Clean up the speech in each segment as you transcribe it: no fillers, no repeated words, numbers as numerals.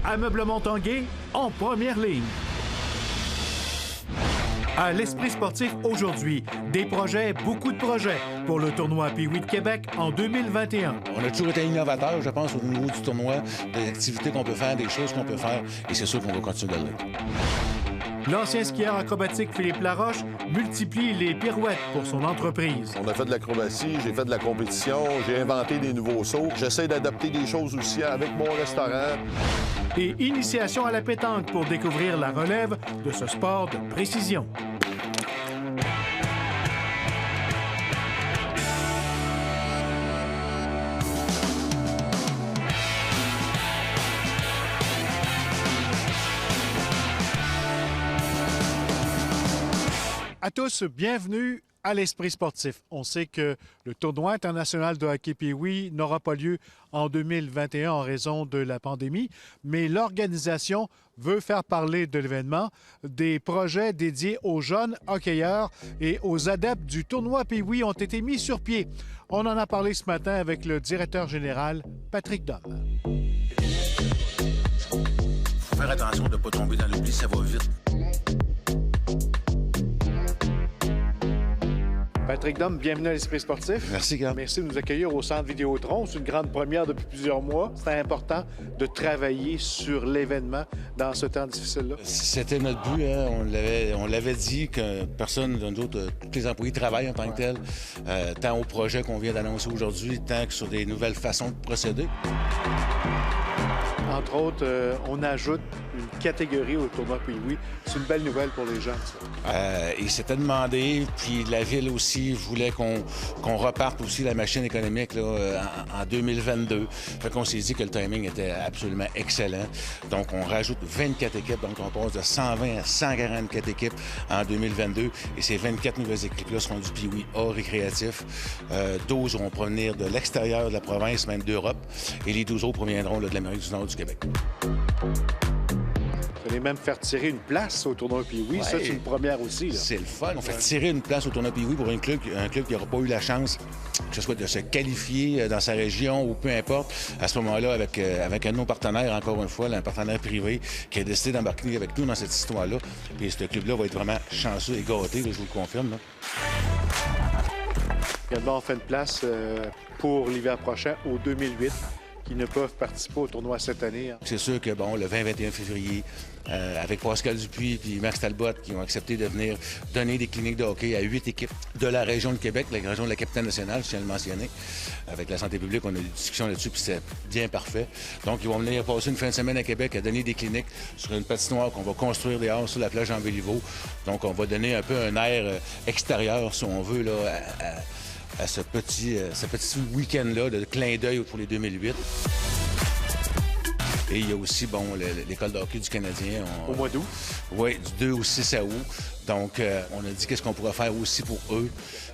Ameublement Tanguay en première ligne. À l'Esprit sportif aujourd'hui, des projets, beaucoup de projets pour le tournoi Pee-Wee de Québec en 2021. On a toujours été innovateur, je pense, au niveau du tournoi, des activités qu'on peut faire, des choses qu'on peut faire, et c'est sûr qu'on va continuer de l'être. L'ancien skieur acrobatique Philippe Laroche multiplie les pirouettes pour son entreprise. On a fait de l'acrobatie, j'ai fait de la compétition, j'ai inventé des nouveaux sauts. J'essaie d'adapter des choses aussi avec mon restaurant. Et initiation à la pétanque pour découvrir la relève de ce sport de précision. À tous, bienvenue à l'Esprit sportif. On sait que le tournoi international de hockey Pee-Wee n'aura pas lieu en 2021 en raison de la pandémie, mais l'organisation veut faire parler de l'événement, des projets dédiés aux jeunes hockeyeurs et aux adeptes du tournoi Pee-Wee ont été mis sur pied. On en a parlé ce matin avec le directeur général, Patrick Dom. Il faut faire attention de ne pas tomber dans l'oubli, ça va vite. Patrick Dom, bienvenue à l'Esprit sportif. Merci, Gab. Merci de nous accueillir au Centre Vidéotron. C'est une grande première depuis plusieurs mois. C'est important de travailler sur l'événement dans ce temps difficile-là. C'était notre but, hein? On l'avait dit que personne d'autre, tous les employés travaillent en tant que tel, tant au projet qu'on vient d'annoncer aujourd'hui, tant que sur des nouvelles façons de procéder. Entre autres, on ajoute une catégorie au tournoi Pee-Wee. C'est une belle nouvelle pour les gens, ça. Il s'était demandé, puis la Ville aussi voulait qu'on reparte aussi la machine économique là, en 2022. Fait qu'on s'est dit que le timing était absolument excellent. Donc, on rajoute 24 équipes. Donc, on passe de 120 à 144 équipes en 2022. Et ces 24 nouvelles équipes-là seront du Pee-Wee A récréatif. 12 vont provenir de l'extérieur de la province, même d'Europe. Et les 12 autres proviendront là, de l'Amérique du Nord du Québec. Vous allez même faire tirer une place au tournoi Pee-Wee. Ouais. Ça, c'est une première aussi. Là. C'est le fun. On fait tirer une place au tournoi Pee-Wee pour un club qui n'aura pas eu la chance, que ce soit de se qualifier dans sa région ou peu importe. À ce moment-là, avec un de nos partenaires, encore une fois, là, un partenaire privé qui a décidé d'embarquer avec nous dans cette histoire-là. Et ce club-là va être vraiment chanceux et gâté, là, je vous le confirme. Là. Également, on fait une place pour l'hiver prochain, au 2008, qui ne peuvent participer au tournoi cette année. C'est sûr que, bon, le 20-21 février, avec Pascal Dupuis et Max Talbot, qui ont accepté de venir donner des cliniques de hockey à 8 équipes de la région de Québec, la région de la capitale nationale, je tiens à le mentionner. Avec la santé publique, on a eu des discussions là-dessus, puis c'est bien parfait. Donc, ils vont venir passer une fin de semaine à Québec à donner des cliniques sur une patinoire qu'on va construire dehors sur la plage en Béliveau. Donc, on va donner un peu un air extérieur, si on veut, là, à ce petit week-end-là de clin d'œil pour les 2008. Et il y a aussi, bon, l'école de hockey du Canadien. Au mois d'août? Oui, du 2 au 6 août. Donc, on a dit qu'est-ce qu'on pourrait faire aussi pour eux.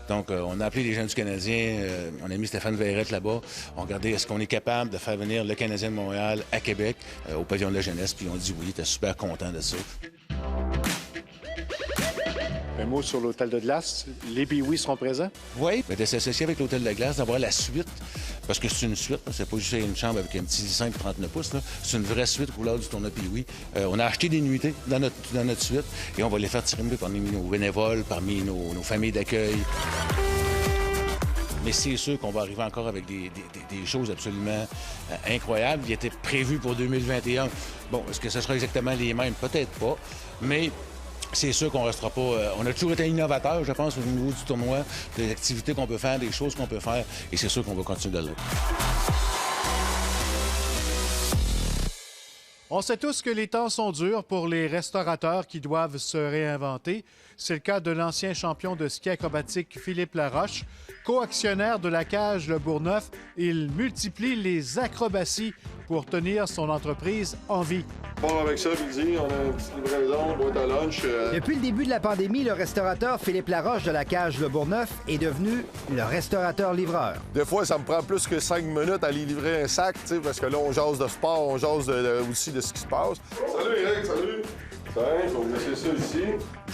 Donc, on a appelé les gens du Canadien. On a mis Stéphane Verrette là-bas. On regardait est-ce qu'on est capable de faire venir le Canadien de Montréal à Québec, au pavillon de la jeunesse. Puis on dit oui, ils étaient super contents de ça. Un mot sur l'hôtel de glace. Les Pee-Wee seront présents? Oui, de s'associer avec l'hôtel de glace, d'avoir la suite, parce que c'est une suite, c'est pas juste une chambre avec un petit 5-39 pouces, là. C'est une vraie suite couleur du tournoi Pee-Wee. On a acheté des nuitées dans notre suite et on va les faire tirer parmi nos bénévoles, parmi nos familles d'accueil. Mais c'est sûr qu'on va arriver encore avec des choses absolument incroyables. Il était prévu pour 2021. Bon, est-ce que ce sera exactement les mêmes? Peut-être pas, mais c'est sûr qu'on ne restera pas... on a toujours été innovateur, je pense, au niveau du tournoi, des activités qu'on peut faire, des choses qu'on peut faire, et c'est sûr qu'on va continuer de l'être. On sait tous que les temps sont durs pour les restaurateurs qui doivent se réinventer. C'est le cas de l'ancien champion de ski acrobatique Philippe Laroche. Co-actionnaire de la cage Le Bourgneuf, il multiplie les acrobaties pour tenir son entreprise en vie. Bon, avec ça, midi, on a une petite livraison, boîte à lunch. Depuis le début de la pandémie, le restaurateur Philippe Laroche de la cage Le Bourgneuf est devenu le restaurateur-livreur. Des fois, ça me prend plus que 5 minutes à aller livrer un sac, tu sais, parce que là, on jase de sport, on jase aussi de ce qui se passe. Salut, Eric, salut! Tiens, faut me laisser ça ici.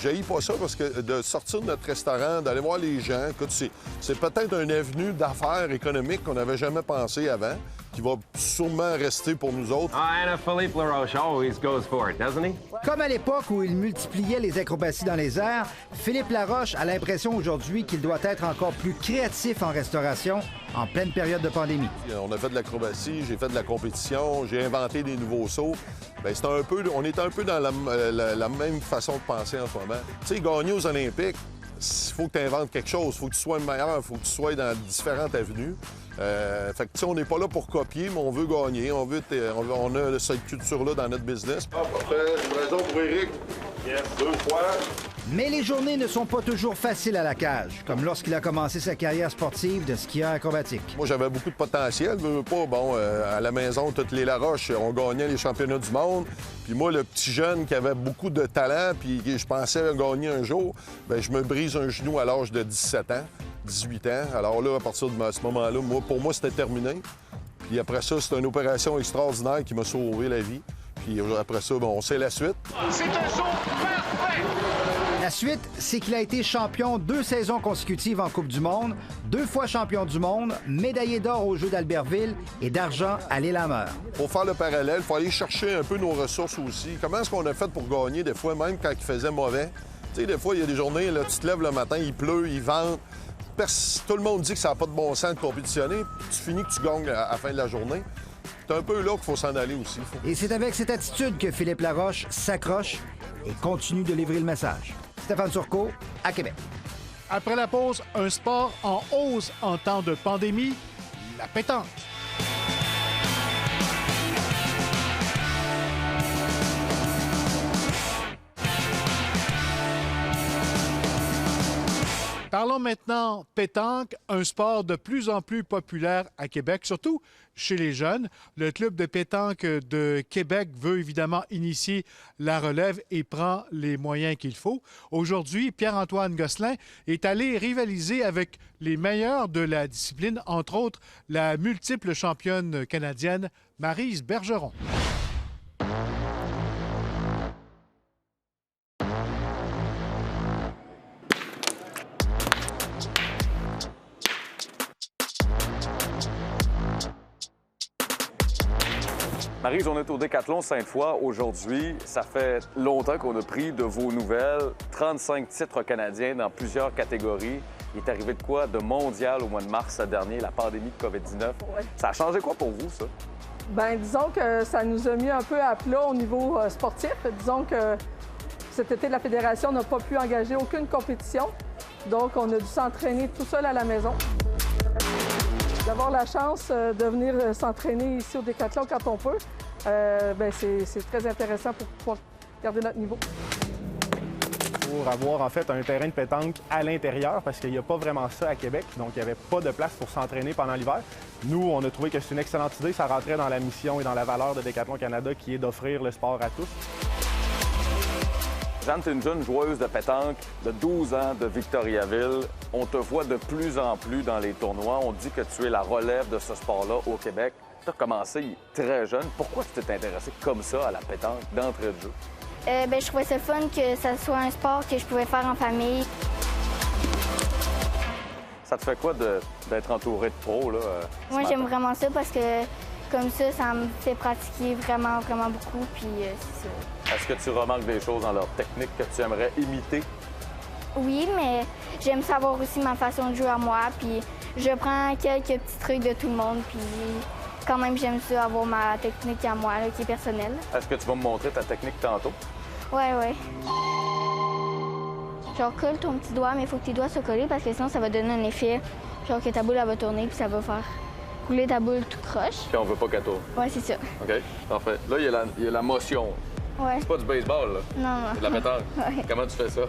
J'haïs pas ça parce que de sortir de notre restaurant, d'aller voir les gens, écoute, c'est peut-être une avenue d'affaires économiques qu'on n'avait jamais pensé avant. qui va sûrement rester pour nous autres. And Philippe Laroche always goes for it, doesn't he? Comme à l'époque où il multipliait les acrobaties dans les airs, Philippe Laroche a l'impression aujourd'hui qu'il doit être encore plus créatif en restauration en pleine période de pandémie. On a fait de l'acrobatie, j'ai fait de la compétition, j'ai inventé des nouveaux sauts. Bien, on est un peu dans la même façon de penser en ce moment. Tu sais, gagner aux Olympiques, il faut que tu inventes quelque chose, il faut que tu sois le meilleur, il faut que tu sois dans différentes avenues. Fait que, tu sais, on n'est pas là pour copier, mais on veut gagner. On a cette culture-là dans notre business. Ah, parfait. Livraison pour Éric. Yes. 2 fois. Mais les journées ne sont pas toujours faciles à la cage, comme lorsqu'il a commencé sa carrière sportive de skieur acrobatique. Moi, j'avais beaucoup de potentiel. À la maison, toutes les Laroche, on gagnait les championnats du monde. Puis moi, le petit jeune qui avait beaucoup de talent, puis je pensais gagner un jour, bien, je me brise un genou à l'âge de 17 ans. 18 ans. Alors là, à partir de ce moment-là, pour moi, c'était terminé. Puis après ça, c'était une opération extraordinaire qui m'a sauvé la vie. Puis après ça, on sait la suite. C'est un saut parfait! La suite, c'est qu'il a été champion 2 saisons consécutives en Coupe du Monde, 2 fois champion du monde, médaillé d'or aux Jeux d'Albertville et d'argent à l'Île-à-Mer. Pour faire le parallèle, il faut aller chercher un peu nos ressources aussi. Comment est-ce qu'on a fait pour gagner des fois, même quand il faisait mauvais? Tu sais, des fois, il y a des journées, là, tu te lèves le matin, il pleut, il vente. Tout le monde dit que ça n'a pas de bon sens de compétitionner, puis tu finis que tu gagnes à la fin de la journée. C'est un peu là qu'il faut s'en aller aussi. Et c'est avec cette attitude que Philippe Laroche s'accroche et continue de livrer le message. Stéphane Turcot, à Québec. Après la pause, un sport en hausse en temps de pandémie, la pétanque. Parlons maintenant pétanque, un sport de plus en plus populaire à Québec, surtout chez les jeunes. Le club de pétanque de Québec veut évidemment initier la relève et prend les moyens qu'il faut. Aujourd'hui, Pierre-Antoine Gosselin est allé rivaliser avec les meilleurs de la discipline, entre autres la multiple championne canadienne Maryse Bergeron. Maryse, on est au Décathlon Sainte-Foy aujourd'hui. Ça fait longtemps qu'on a pris de vos nouvelles. 35 titres canadiens dans plusieurs catégories. Il est arrivé de quoi de mondial au mois de mars dernier, la pandémie de COVID-19. Ouais. Ça a changé quoi pour vous, ça? Bien, disons que ça nous a mis un peu à plat au niveau sportif. Disons que cet été, la Fédération n'a pas pu engager aucune compétition. Donc, on a dû s'entraîner tout seul à la maison. D'avoir la chance de venir s'entraîner ici au Décathlon quand on peut, bien, c'est très intéressant pour pouvoir garder notre niveau. Pour avoir en fait un terrain de pétanque à l'intérieur, parce qu'il n'y a pas vraiment ça à Québec, donc il n'y avait pas de place pour s'entraîner pendant l'hiver. Nous, on a trouvé que c'est une excellente idée, ça rentrait dans la mission et dans la valeur de Décathlon Canada qui est d'offrir le sport à tous. Jeanne, tu es une jeune joueuse de pétanque de 12 ans de Victoriaville. On te voit de plus en plus dans les tournois. On dit que tu es la relève de ce sport-là au Québec. Tu as commencé très jeune. Pourquoi tu t'es intéressée comme ça à la pétanque d'entrée de jeu? Bien, je trouvais ça fun que ça soit un sport que je pouvais faire en famille. Ça te fait quoi d'être entouré de pros, là? Moi, j'aime vraiment ça parce que comme ça me fait pratiquer vraiment beaucoup, puis c'est ça. Est-ce que tu remarques des choses dans leur technique que tu aimerais imiter? Oui, mais j'aime savoir aussi ma façon de jouer à moi, puis je prends quelques petits trucs de tout le monde, puis quand même, j'aime ça avoir ma technique à moi, là, qui est personnelle. Est-ce que tu vas me montrer ta technique tantôt? Ouais. Genre, colle ton petit doigt, mais il faut que tes doigts soient collés parce que sinon, ça va donner un effet. Genre que ta boule, elle va tourner, puis ça va faire rouler ta boule tout croche. Puis on veut pas qu'elle tourne. Ouais, c'est ça. OK, parfait. Là, il y a la motion. Ouais. C'est pas du baseball, là. Non. C'est de la pétanque. Ouais. Comment tu fais ça?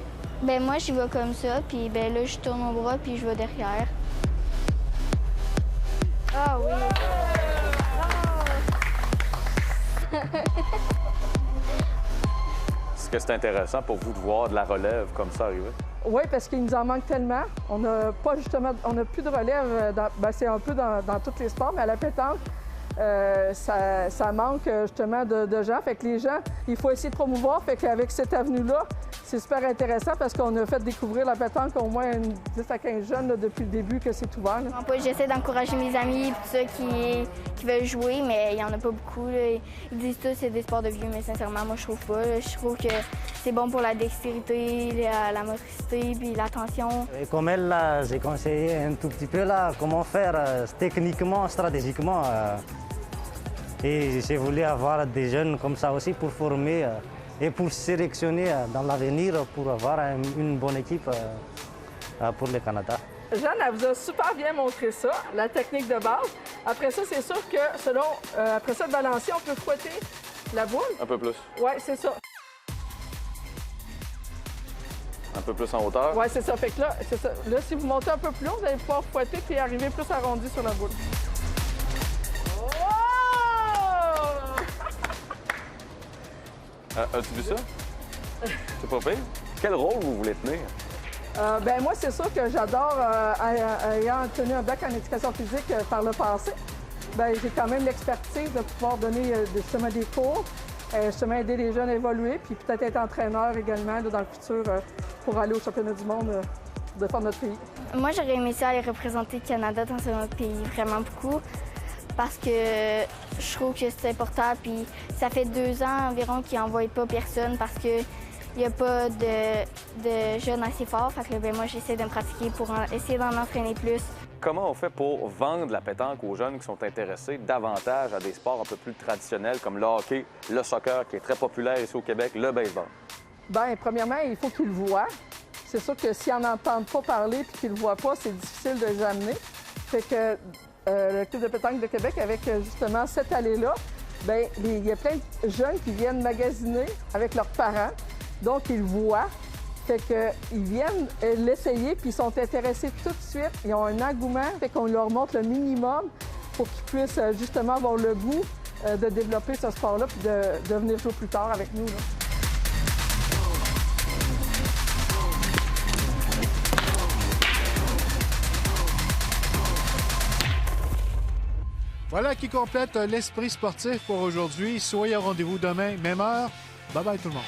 Ben moi, j'y vais comme ça, puis ben là, je tourne mon bras, puis je vais derrière. Ah oui! Est-ce que c'est intéressant pour vous de voir de la relève comme ça arriver? Oui, parce qu'il nous en manque tellement. On n'a pas justement, on n'a plus de relève. C'est un peu dans tous les sports, mais à la pétanque, ça manque justement de gens. Fait que les gens, il faut essayer de promouvoir. Fait qu'avec cette avenue-là, C'est super intéressant parce qu'on a fait découvrir la pétanque au moins 10 à 15 jeunes là, depuis le début que c'est ouvert. Là. J'essaie d'encourager mes amis tout ça, qui veulent jouer, mais il n'y en a pas beaucoup. Là. Ils disent tous que c'est des sports de vieux, mais sincèrement, moi, je trouve pas. Là. Je trouve que c'est bon pour la dextérité, la motricité puis l'attention. Et comme elle, là, j'ai conseillé un tout petit peu là, comment faire techniquement, stratégiquement. Et j'ai voulu avoir des jeunes comme ça aussi pour former et pour sélectionner dans l'avenir pour avoir une bonne équipe pour le Canada. Jeanne, elle vous a super bien montré ça, la technique de base. Après ça, c'est sûr que après ça, de balancier, on peut fouetter la boule. Un peu plus. Oui, c'est ça. Un peu plus en hauteur. Oui, c'est ça. Fait que là, c'est ça. Là, si vous montez un peu plus haut, vous allez pouvoir fouetter puis arriver plus arrondi sur la boule. As-tu vu ça? C'est pas pire. Quel rôle vous voulez tenir? Ben moi, c'est sûr que j'adore, ayant tenu un bac en éducation physique par le passé, ben j'ai quand même l'expertise de pouvoir donner justement des cours, justement aider les jeunes à évoluer, puis peut-être être entraîneur également là, dans le futur pour aller au championnat du monde de faire notre pays. Moi, j'aurais aimé ça aller représenter le Canada dans un autre pays, vraiment beaucoup. Parce que je trouve que c'est important. Puis ça fait 2 ans environ qu'ils n'envoient pas personne parce qu'il n'y a pas de jeunes assez forts. Fait que moi, j'essaie de me pratiquer pour essayer d'en entraîner plus. Comment on fait pour vendre la pétanque aux jeunes qui sont intéressés davantage à des sports un peu plus traditionnels comme le hockey, le soccer, qui est très populaire ici au Québec, le baseball? Bien, premièrement, il faut qu'ils le voient. C'est sûr que s'ils n'en entendent pas parler puis qu'ils ne le voient pas, c'est difficile de les amener. Fait que le Club de pétanque de Québec, avec justement cette allée-là, bien, il y a plein de jeunes qui viennent magasiner avec leurs parents. Donc, ils le voient. Fait qu'ils viennent l'essayer, puis ils sont intéressés tout de suite. Ils ont un engouement, fait qu'on leur montre le minimum pour qu'ils puissent justement avoir le goût de développer ce sport-là puis de venir jouer plus tard avec nous. Là. Voilà qui complète l'esprit sportif pour aujourd'hui. Soyez au rendez-vous demain, même heure. Bye bye tout le monde.